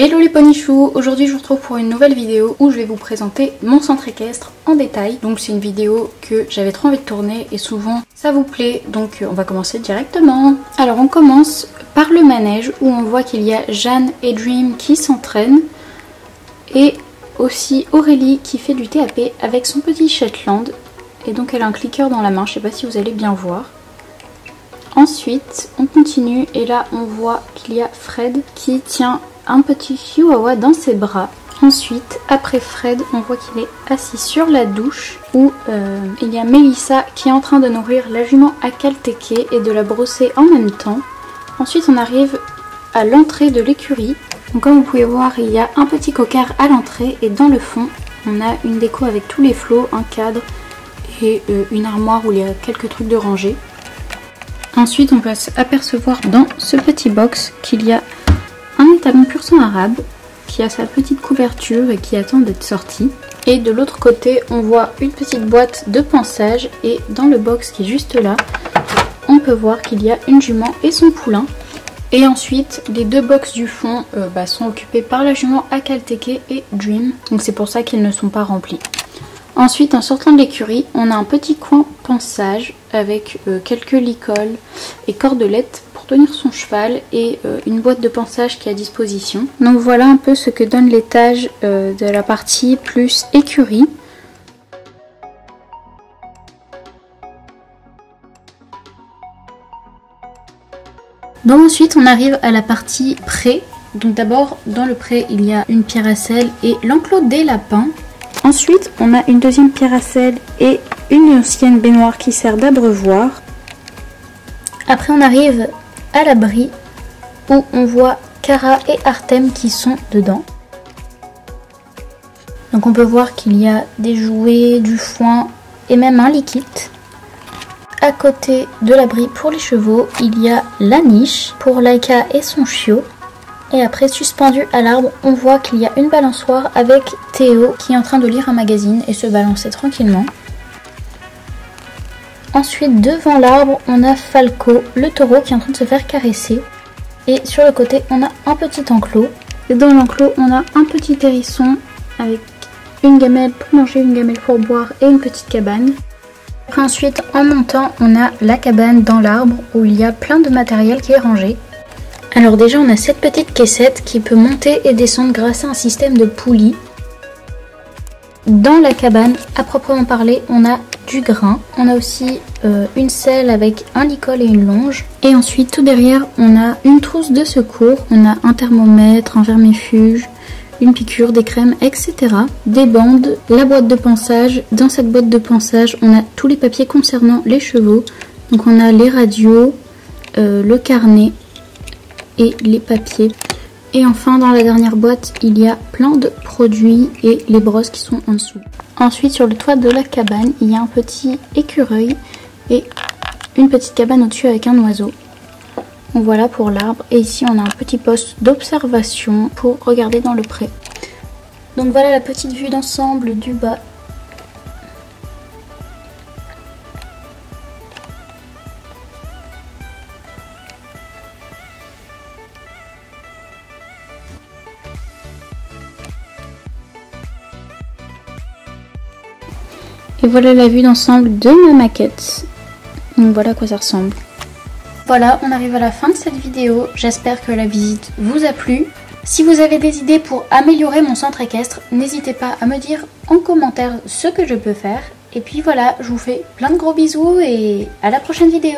Hello les ponichous, aujourd'hui je vous retrouve pour une nouvelle vidéo où je vais vous présenter mon centre équestre en détail. Donc c'est une vidéo que j'avais trop envie de tourner et souvent ça vous plaît, donc on va commencer directement. Alors on commence par le manège où on voit qu'il y a Jeanne et Dream qui s'entraînent et aussi Aurélie qui fait du TAP avec son petit Shetland. Et donc elle a un clicker dans la main, je sais pas si vous allez bien voir. Ensuite on continue et là on voit qu'il y a Fred qui tient un petit chihuahua dans ses bras. Ensuite, après Fred, on voit qu'il est assis sur la douche où il y a Mélissa qui est en train de nourrir la jument Akalteke et de la brosser en même temps. Ensuite, on arrive à l'entrée de l'écurie. Donc comme vous pouvez voir, il y a un petit coquard à l'entrée et dans le fond, on a une déco avec tous les flots, un cadre et une armoire où il y a quelques trucs de rangée. Ensuite, on peut apercevoir dans ce petit box qu'il y a un étalon pur sang arabe qui a sa petite couverture et qui attend d'être sorti. Et de l'autre côté, on voit une petite boîte de pansage et dans le box qui est juste là, on peut voir qu'il y a une jument et son poulain. Et ensuite, les deux box du fond sont occupés par la jument Akalteke et Dream. Donc c'est pour ça qu'ils ne sont pas remplis. Ensuite, en sortant de l'écurie, on a un petit coin pansage avec quelques licoles et cordelettes pour tenir son cheval et une boîte de pansage qui est à disposition. Donc voilà un peu ce que donne l'étage de la partie plus écurie. Donc ensuite, on arrive à la partie pré. Donc d'abord, dans le pré, il y a une pierre à sel et l'enclos des lapins. Ensuite, on a une deuxième pierre à sel et une ancienne baignoire qui sert d'abreuvoir. Après, on arrive à l'abri où on voit Cara et Artem qui sont dedans. Donc on peut voir qu'il y a des jouets, du foin et même un liquide. À côté de l'abri pour les chevaux, il y a la niche pour Laika et son chiot. Et après, suspendu à l'arbre, on voit qu'il y a une balançoire avec Théo qui est en train de lire un magazine et se balancer tranquillement. Ensuite, devant l'arbre, on a Falco, le taureau, qui est en train de se faire caresser. Et sur le côté, on a un petit enclos. Et dans l'enclos, on a un petit hérisson avec une gamelle pour manger, une gamelle pour boire et une petite cabane. Ensuite, en montant, on a la cabane dans l'arbre où il y a plein de matériel qui est rangé. Alors déjà, on a cette petite caissette qui peut monter et descendre grâce à un système de poulies. Dans la cabane, à proprement parler, on a du grain. On a aussi une selle avec un licol et une longe. Et ensuite, tout derrière, on a une trousse de secours. On a un thermomètre, un vermifuge, une piqûre, des crèmes, etc. Des bandes, la boîte de pansage. Dans cette boîte de pansage, on a tous les papiers concernant les chevaux. Donc on a les radios, le carnet et les papiers. Et enfin, dans la dernière boîte, il y a plein de produits et les brosses qui sont en dessous. Ensuite, sur le toit de la cabane, il y a un petit écureuil et une petite cabane au-dessus avec un oiseau. Donc voilà pour l'arbre. Et ici, on a un petit poste d'observation pour regarder dans le pré. Donc voilà la petite vue d'ensemble du bas. Et voilà la vue d'ensemble de ma maquette. Donc voilà à quoi ça ressemble. Voilà, on arrive à la fin de cette vidéo. J'espère que la visite vous a plu. Si vous avez des idées pour améliorer mon centre équestre, n'hésitez pas à me dire en commentaire ce que je peux faire. Et puis voilà, je vous fais plein de gros bisous et à la prochaine vidéo.